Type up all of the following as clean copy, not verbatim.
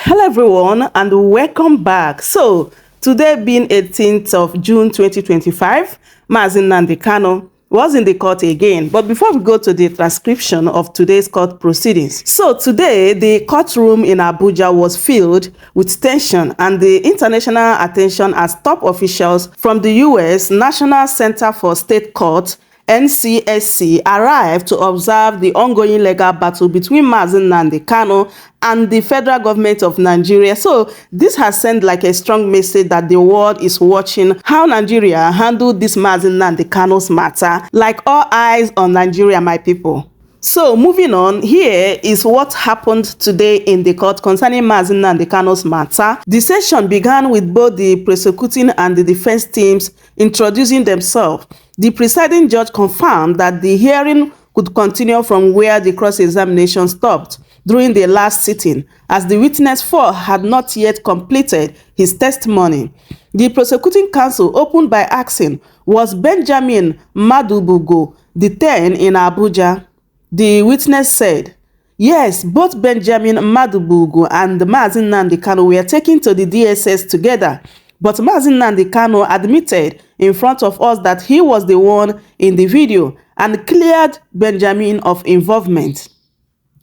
Hello everyone and welcome back. So today being 18th of June 2025, Nnamdi Kanu was in the court again. But before we go to the transcription of today's court proceedings, so today the courtroom in Abuja was filled with tension and the international attention as top officials from the US National Center for State Court NCSC arrived to observe the ongoing legal battle between Nnamdi Kanu and the federal government of Nigeria. So this has sent like a strong message that the world is watching how Nigeria handled this Nnamdi Kanu's matter. Like all eyes on Nigeria, my people. So moving on, here is what happened today in the court concerning Nnamdi Kanu's matter. The session began with both the prosecuting and the defense teams introducing themselves. The presiding judge confirmed that the hearing could continue from where the cross-examination stopped during the last sitting, as the witness 4 had not yet completed his testimony. The prosecuting counsel opened by asking, was Benjamin Madubugo detained in Abuja? The witness said, yes, both Benjamin Madubugo and Nnamdi Kanu were taken to the DSS together, but Nnamdi Kanu admitted in front of us that he was the one in the video and cleared Benjamin of involvement.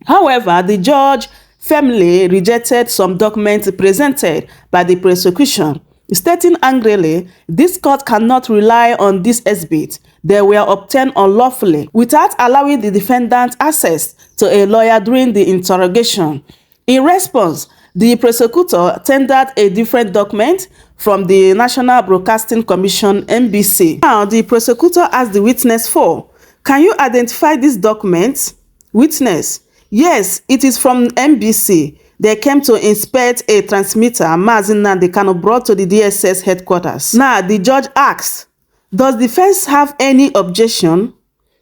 However, the judge firmly rejected some documents presented by the prosecution, stating angrily, this court cannot rely on this exhibit. They were obtained unlawfully without allowing the defendant access to a lawyer during the interrogation. In response, the prosecutor tendered a different document from the National Broadcasting Commission (NBC). Now, the prosecutor asked the witness 4, can you identify this document? Witness, yes, it is from NBC. They came to inspect a transmitter Nnamdi Kanu brought to the DSS headquarters. Now, the judge asked, does defense have any objection?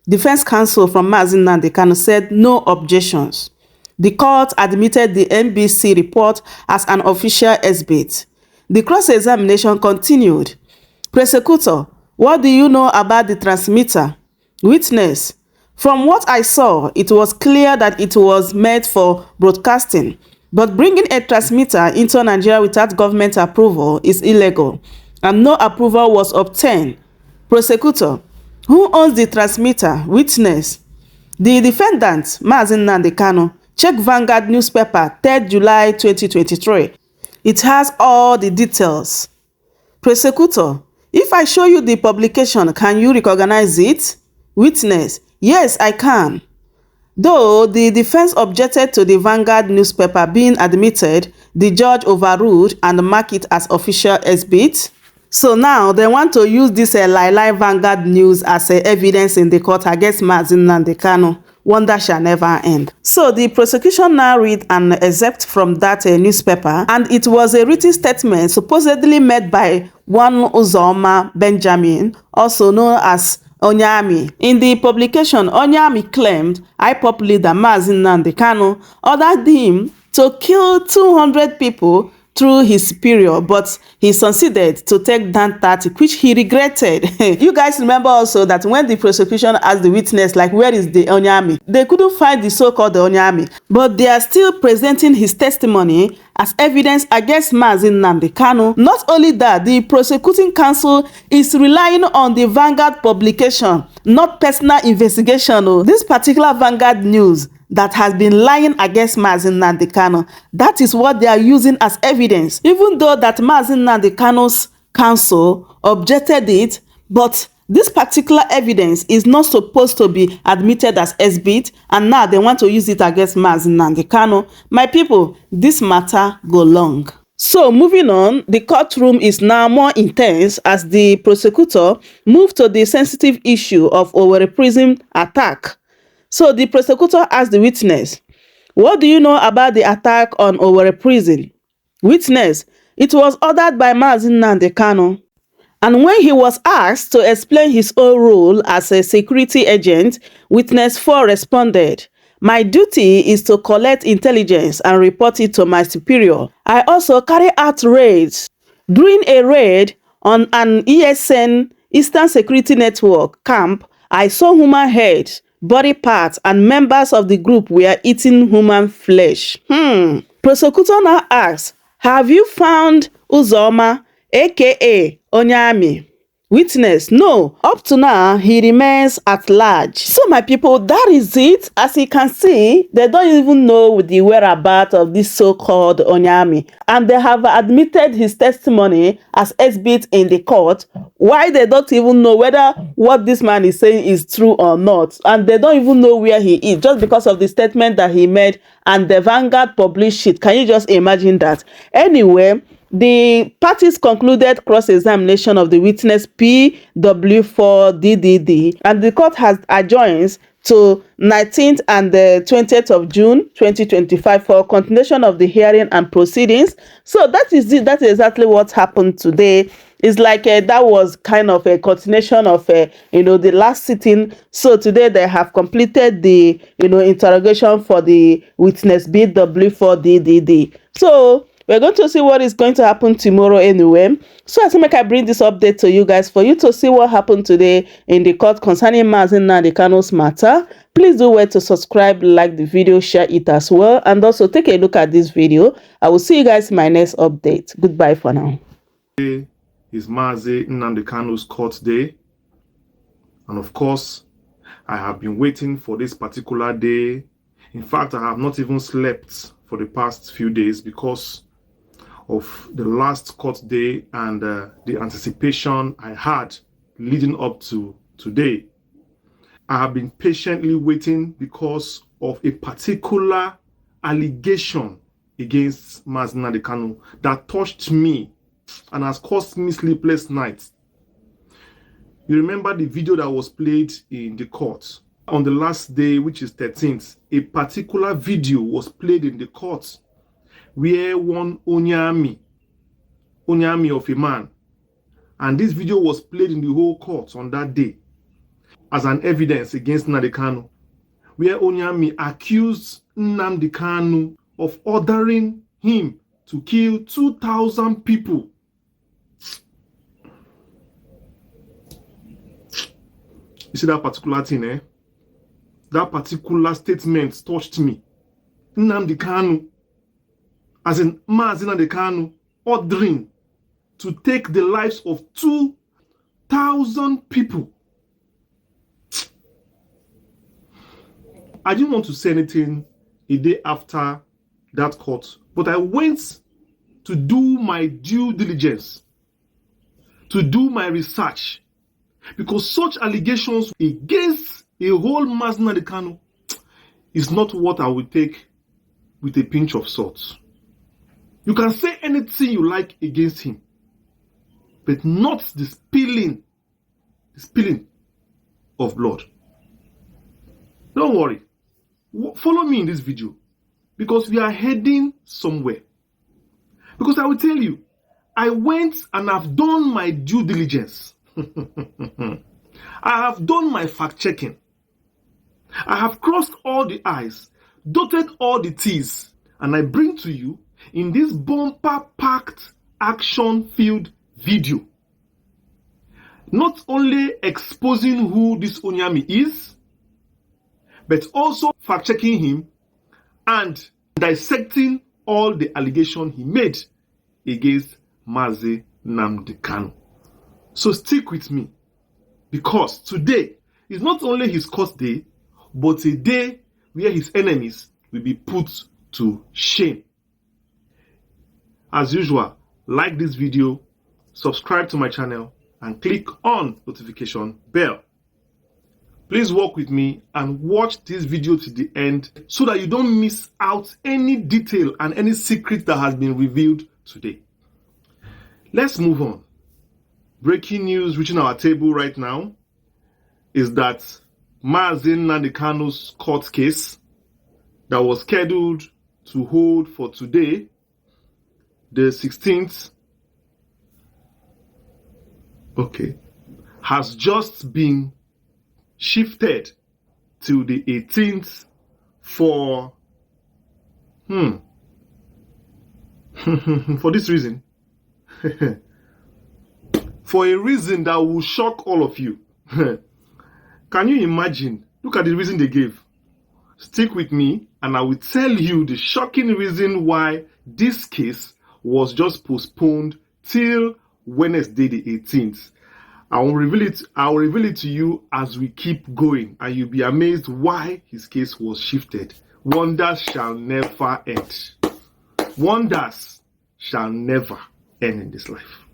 Defense counsel from Nnamdi Kanu said no objections. The court admitted the NBC report as an official exhibit. The cross-examination continued. Prosecutor, what do you know about the transmitter? Witness, from what I saw, it was clear that it was made for broadcasting, but bringing a transmitter into Nigeria without government approval is illegal, and no approval was obtained. Prosecutor, who owns the transmitter? Witness, the defendant, Nnamdi Kanu. Check Vanguard newspaper, 3rd July 2023. It has all the details. Prosecutor, if I show you the publication, can you recognize it? Witness, yes, I can. Though the defense objected to the Vanguard newspaper being admitted, the judge overruled and marked it as official exhibit. So now they want to use this live Vanguard news as evidence in the court against Nnamdi Kanu. Wonder shall never end. So the prosecution now read an excerpt from that newspaper, and it was a written statement supposedly made by one Uzoma Benjamin, also known as Onye Army. In the publication, Onye Army claimed IPOP leader Nnamdi Kanu ordered him to kill 200 people through his period, but he succeeded to take down 30, which he regretted. You guys remember also that when the prosecution asked the witness, like, where is the Onye Army? They couldn't find the so-called Onye Army, but they are still presenting his testimony as evidence against Nnamdi Kanu. Not only that, the prosecuting counsel is relying on the Vanguard publication, not personal investigation. This particular Vanguard news that has been lying against Nnamdi Kanu, that is what they are using as evidence, even though that Nnamdi Kanu's counsel objected it, but this particular evidence is not supposed to be admitted as exhibit, and now they want to use it against Nnamdi Kanu. My people, this matter go long. So moving on, the courtroom is now more intense as the prosecutor moved to the sensitive issue of Owerri prison attack. So the prosecutor asked the witness, what do you know about the attack on Owerri prison? Witness, it was ordered by Nnamdi Kanu. And when he was asked to explain his own role as a security agent, witness 4 responded, my duty is to collect intelligence and report it to my superior. I also carry out raids. During a raid on an ESN, Eastern Security Network, camp, I saw human heads, body parts, and members of the group were eating human flesh. Prosecutor now asks, have you found Uzoma, aka Onye Army? Witness, no, up to now he remains at large. So my people, that is it. As you can see, they don't even know the whereabouts of this so-called Onye Army, and they have admitted his testimony as exhibit in the court. Why they don't even know whether what this man is saying is true or not, and they don't even know where he is, just because of the statement that he made and the Vanguard published it. Can you just imagine that? Anyway, the parties concluded cross-examination of the witness PW4DDD, and the court has adjourned to 19th and the 20th of June 2025 for continuation of the hearing and proceedings. So that is it. That is exactly what happened today. It's like that was kind of a continuation of the last sitting. So today they have completed the interrogation for the witness BW4DDD. So we're going to see what is going to happen tomorrow anyway. So as I bring this update to you guys for you to see what happened today in the court concerning Nnamdi Kanu's matter. Please do well to subscribe, like the video, share it as well, and also take a look at this video. I will see you guys in my next update. Goodbye for now. Today is Nnamdi Kanu's court day, and of course, I have been waiting for this particular day. In fact, I have not even slept for the past few days because of the last court day and the anticipation I had leading up to today. I have been patiently waiting because of a particular allegation against Nnamdi Kanu that touched me and has caused me sleepless nights. You remember the video that was played in the court on the last day, which is 13th. A particular video was played in the court where one Onye Army of a man, and this video was played in the whole court on that day as an evidence against Nnamdi Kanu, where Onye Army accused Nnamdi Kanu of ordering him to kill 2,000 people. You see that particular thing, eh? That particular statement touched me. Nnamdi Kanu, as in Nnamdi Kanu, ordering to take the lives of 2,000 people. I didn't want to say anything a day after that court, but I went to do my due diligence, to do my research, because such allegations against a whole Nnamdi Kanu is not what I would take with a pinch of salt. You can say anything you like against him, but not the spilling of blood. Don't worry. Follow me in this video because we are heading somewhere. Because I will tell you, I went and I've done my due diligence. I have done my fact-checking. I have crossed all the I's, dotted all the T's, and I bring to you in this bumper-packed, action-filled video not only exposing who this Onye Army is, but also fact-checking him and dissecting all the allegations he made against Nnamdi Kanu. So stick with me, because today is not only his court day, but a day where his enemies will be put to shame. As usual, like this video, subscribe to my channel, and click on notification bell. Please work with me and watch this video to the end so that you don't miss out any detail and any secret that has been revealed today. Let's move on. Breaking news reaching our table right now is that Nnamdi Kanu's court case that was scheduled to hold for today, the 16th, has just been shifted to the 18th for for this reason. For a reason that will shock all of you. Can you imagine? Look at the reason they gave. stick with me and I will tell you the shocking reason why this case was just postponed till Wednesday the 18th. I will reveal it to you as we keep going, and you'll be amazed why his case was shifted. Wonders shall never end. Wonders shall never end in this life.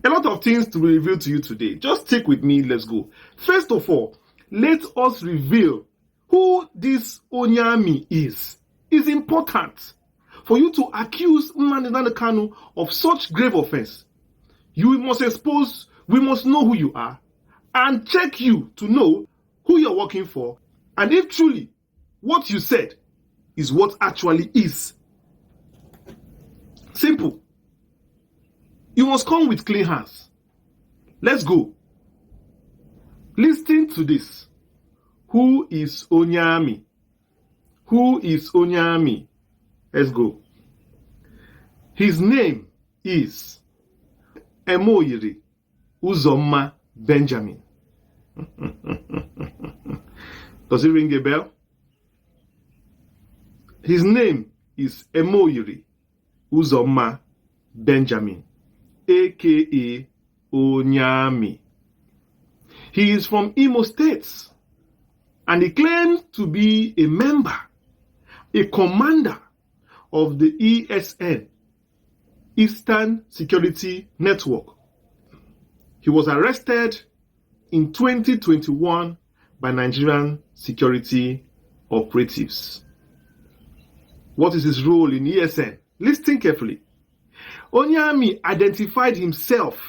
A lot of things to be revealed to you today. Just stick with me, let's go. First of all, let us reveal who this Onye Army is. It's important for you to accuse Nnamdi Kanu of such grave offense. We must know who you are and check you to know who you're working for, and if truly what you said is what actually is. Simple. You must come with clean hands. Let's go. Listen to this. Who is Onye Army? Who is Onye Army? Let's go. His name is Emoyiri Uzoma Benjamin. Does it ring a bell? His name is Emoyiri Uzoma Benjamin, aka Onye Army. He is from Imo State, and he claims to be a member, a commander of the ESN, Eastern Security Network. He was arrested in 2021 by Nigerian security operatives. What is his role in ESN? Listen carefully. Onye Army identified himself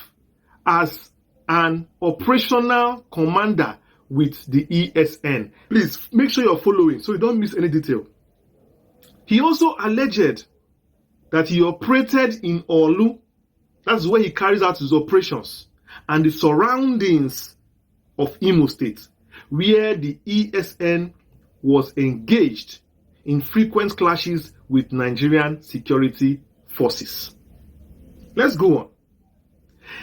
as an operational commander with the ESN. Please make sure you're following so you don't miss any detail. He also alleged that he operated in Olu. That's where he carries out his operations, and the surroundings of Imo State, where the ESN was engaged in frequent clashes with Nigerian security forces. Let's go on.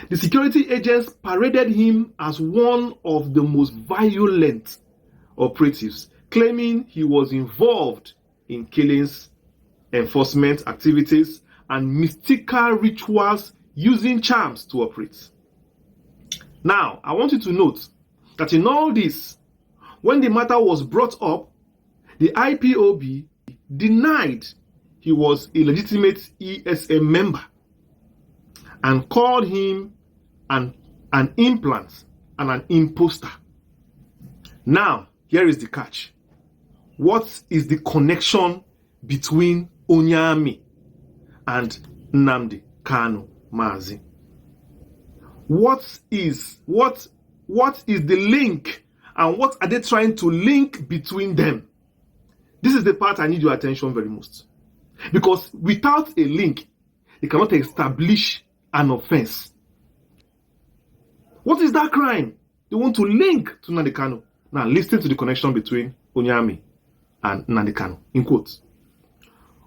The security agents paraded him as one of the most violent operatives, claiming he was involved in killings, enforcement activities, and mystical rituals using charms to operate. Now, I want you to note that in all this, when the matter was brought up, the IPOB denied he was a legitimate ESN member and called him an implant and an imposter. Now, here is the catch. What is the connection between Onye Army and Nnamdi Kanu Mazi? What is the link, and what are they trying to link between them? This is the part I need your attention very most. Because without a link, they cannot establish an offense. What is that crime? They want to link to Nnamdi Kanu. Now listen to the connection between Onye Army and Nnamdi Kanu. In quotes.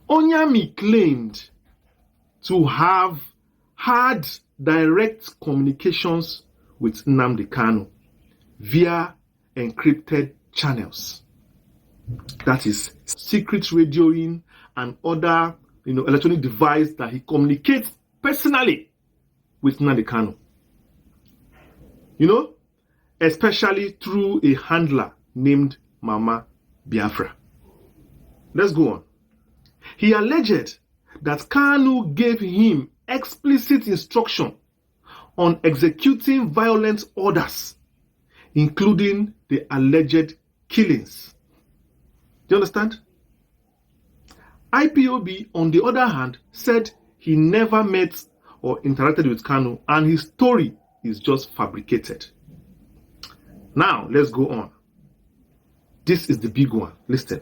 Onye Army claimed to have had direct communications with Nnamdi Kanu via encrypted channels. That is secret radioing and other electronic device that he communicates personally with Nnamdi Kanu. Especially through a handler named Mama Biafra. Let's go on. He alleged that Kanu gave him explicit instruction on executing violent orders, including the alleged killings. Do you understand? IPOB, on the other hand, said he never met or interacted with Kanu, and his story is just fabricated. Now, let's go on. This is the big one. Listen.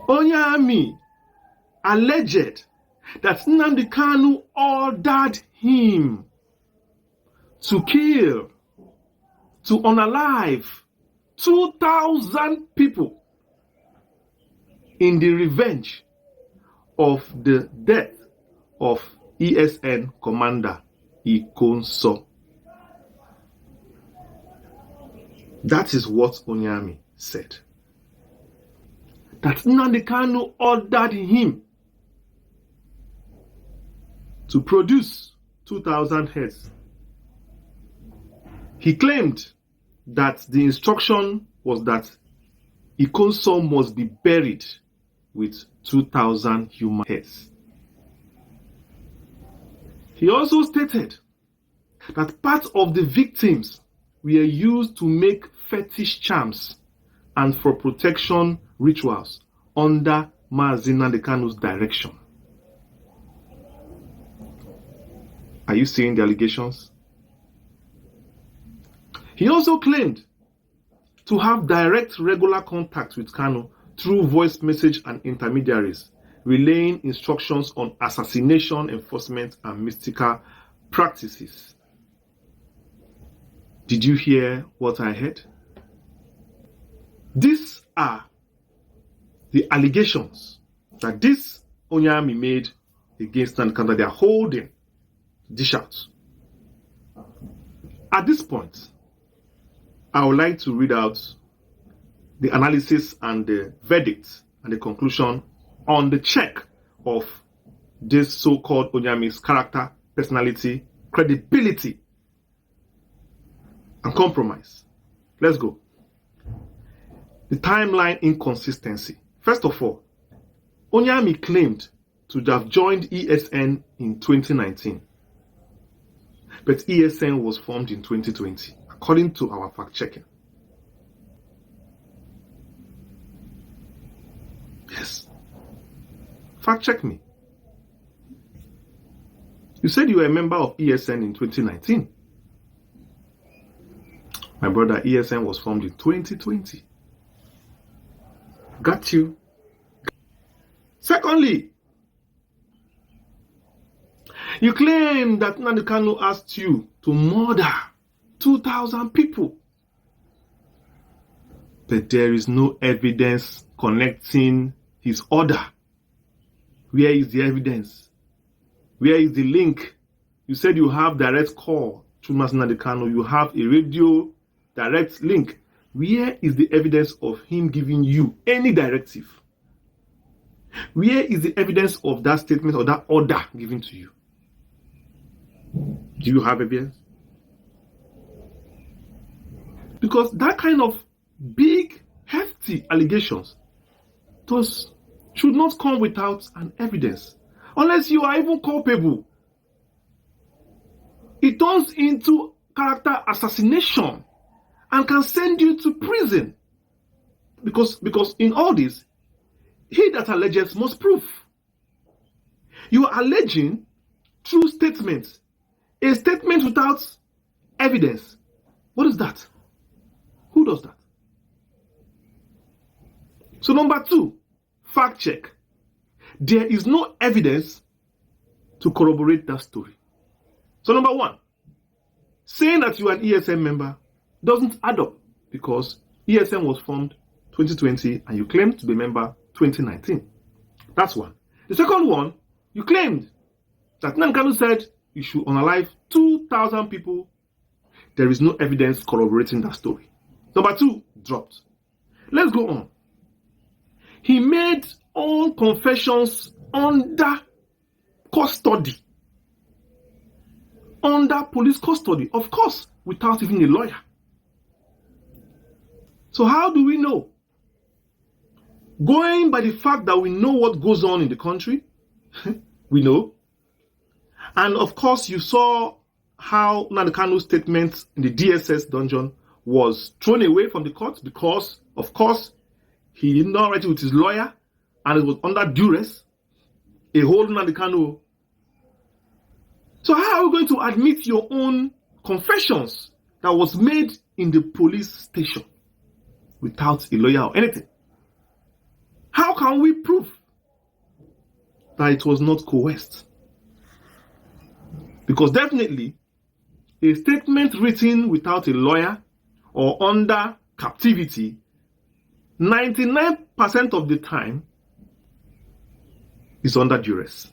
Onye Army alleged that Nnamdi Kanu ordered him to kill, to unalive 2,000 people in the revenge of the death of ESN commander Ikonso. That is what Onye Army said. that Nnamdi Kanu ordered him to produce 2,000 heads. He claimed that the instruction was that Ikonso must be buried with 2,000 human heads. He also stated that part of the victims were used to make fetish charms and for protection rituals under Mazi Nnamdi Kanu's direction. Are you seeing the allegations? He also claimed to have direct regular contact with Kanu through voice message and intermediaries, relaying instructions on assassination enforcement and mystical practices. Did you hear what I heard? These are the allegations that this Onye Army made against Nnamdi Kanu that they are holding. Dish out. At this point, I would like to read out the analysis and the verdict and the conclusion on the check of this so-called Onye Army's character, personality, credibility, and compromise. Let's go. The timeline inconsistency. First of all, Onye Army claimed to have joined ESN in 2019. But ESN was formed in 2020, according to our fact-checking. Yes. Fact-check me. You said you were a member of ESN in 2019. My brother, ESN was formed in 2020. Got you. Secondly, you claim that Nnamdi Kanu asked you to murder 2,000 people. But there is no evidence connecting his order. Where is the evidence? Where is the link? You said you have direct call to Nnamdi Kanu. You have a radio direct link. Where is the evidence of him giving you any directive? Where is the evidence of that statement or that order given to you? Do you have evidence? Because that kind of big, hefty allegations should not come without an evidence. Unless you are even culpable. It turns into character assassination and can send you to prison. Because in all this, he that alleges must prove. You are alleging true statements. A statement without evidence. What is that? Who does that? So number 2, fact check. There is no evidence to corroborate that story. So number 1, saying that you are an ESN member doesn't add up because ESN was formed 2020 and you claimed to be a member 2019. That's one. The second one, you claimed that Nnamdi Kanu said you should unalive 2,000 people. There is no evidence corroborating that story. Number 2, dropped. Let's go on. He made all confessions under custody. Under police custody, of course, without even a lawyer. So how do we know? Going by the fact that we know what goes on in the country, we know. And of course, you saw how Nnamdi Kanu's statement in the DSS dungeon was thrown away from the court because, of course, he did not write it with his lawyer and it was under duress. A whole Nnamdi Kanu. So how are we going to admit your own confessions that was made in the police station without a lawyer or anything? How can we prove that it was not coerced? Because definitely, a statement written without a lawyer or under captivity, 99% of the time is under duress.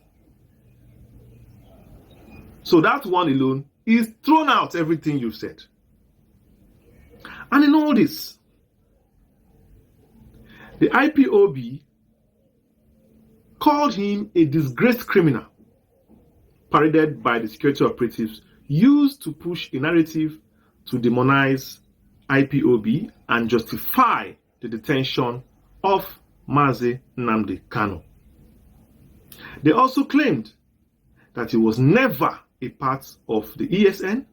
So that one alone is thrown out everything you've said. And in all this, The IPOB called him a disgraced criminal, paraded by the security operatives, used to push a narrative to demonize IPOB and justify the detention of Mazi Nnamdi Kanu. They also claimed that he was never a part of the ESN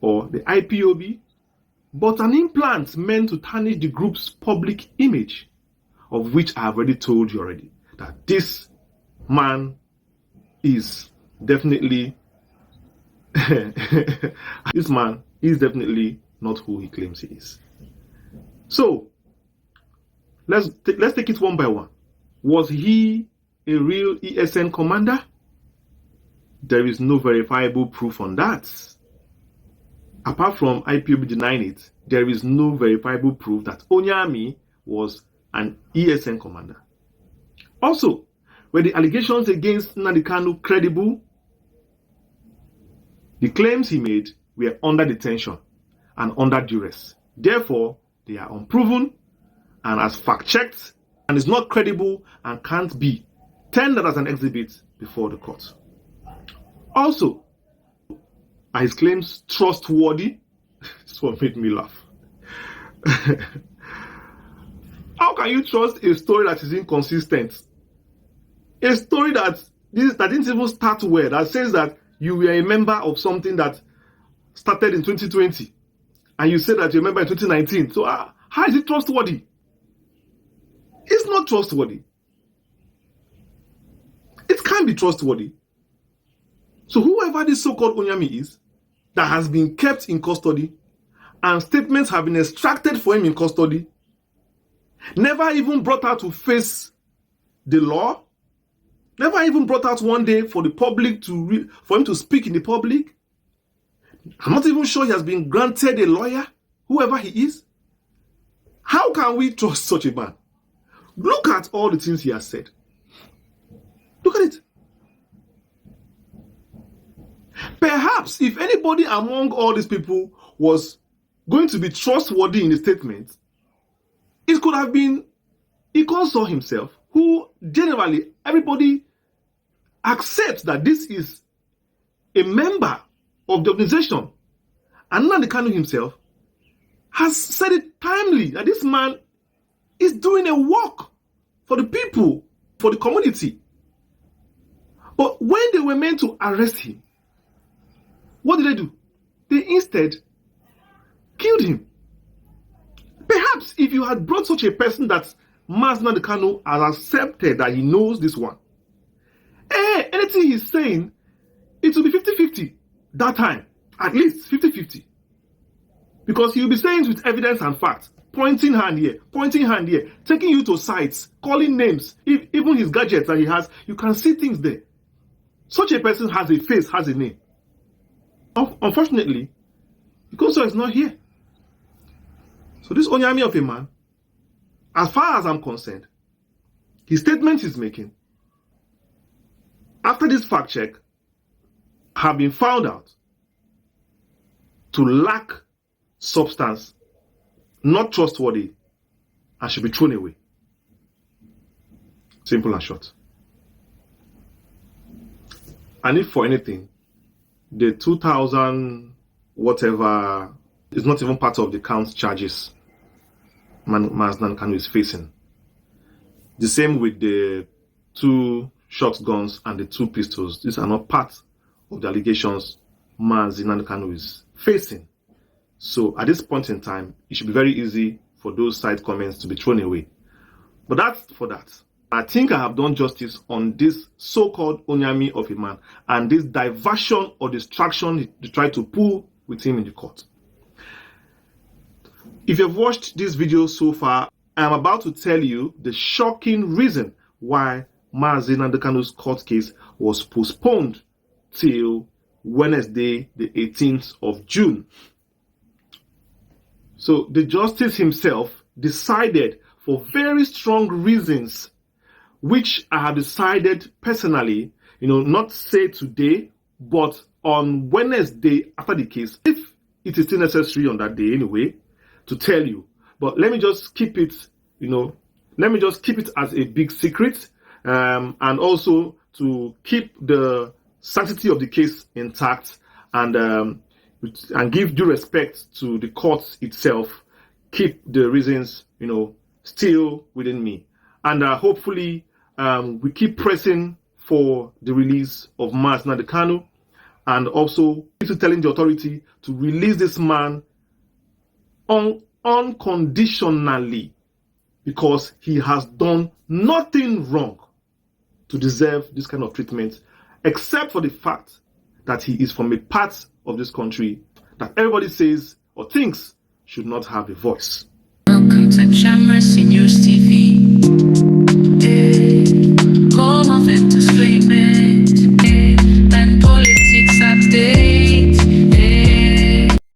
or the IPOB, but an implant meant to tarnish the group's public image, of which I have already told you already, that this man is definitely this man is definitely not who he claims he is. So let's take it one by one. Was he a real ESN commander? There is no verifiable proof on that. Apart from IPOB denying it, there is no verifiable proof that Onye Army was an ESN commander. Also, were the allegations against Nnamdi Kanu credible? The claims he made were under detention and under duress. Therefore, they are unproven and as fact-checked and is not credible and can't be tendered as an exhibit before the court. Also, are his claims trustworthy? This one made me laugh. How can you trust a story that is inconsistent? A story that didn't even start well, that says that you were a member of something that started in 2020 and you said that you're a member in 2019. So how is it trustworthy? It's not trustworthy. It can't be trustworthy. So whoever this so-called Onye Army is, that has been kept in custody and statements have been extracted for him in custody, never even brought out to face the law, never even brought out one day for the public for him to speak in the public. I'm not even sure he has been granted a lawyer, whoever he is. How can we trust such a man? Look at all the things he has said. Look at it. Perhaps if anybody among all these people was going to be trustworthy in the statement, it could have been Ikonso himself, who generally everybody accepts that this is a member of the organization. And Nnamdi Kanu himself has said it timely that this man is doing a work for the people, for the community. But when they were meant to arrest him, what did they do? They instead killed him. Perhaps if you had brought such a person that Nnamdi Kanu has accepted that he knows this one, anything he's saying, it will be 50-50 that time. At least 50-50. Because he'll be saying it with evidence and facts. Pointing hand here, taking you to sites, calling names, even his gadgets that he has, you can see things there. Such a person has a face, has a name. Unfortunately, Ikonso is not here. So this Onye Army of a man, as far as I'm concerned, his statements he's making, after this fact check, have been found out to lack substance, not trustworthy, and should be thrown away. Simple and short. And if for anything, the 2000 whatever is not even part of the count charges Nnamdi Kanu is facing. The same with the 2 shotguns and the 2 pistols. These are not part of the allegations Nnamdi Kanu is facing. So at this point in time, it should be very easy for those side comments to be thrown away. But that's for that. I think I have done justice on this so-called Onye Army of a man and this diversion or distraction they try to pull with him in the court. If you've watched this video so far, I am about to tell you the shocking reason why Mazi Nnamdi Kanu's court case was postponed till Wednesday, the 18th of June. So the justice himself decided for very strong reasons, which I have decided personally, not say today, but on Wednesday after the case, if it is still necessary on that day anyway, to tell you. But let me just keep it, let me just keep it as a big secret, and also to keep the sanctity of the case intact, and give due respect to the court itself. Keep the reasons, still within me, and hopefully we keep pressing for the release of Nnamdi Kanu, and also telling the authority to release this man unconditionally, because he has done nothing wrong to deserve this kind of treatment, except for the fact that he is from a part of this country that everybody says or thinks should not have a voice. Welcome to News TV.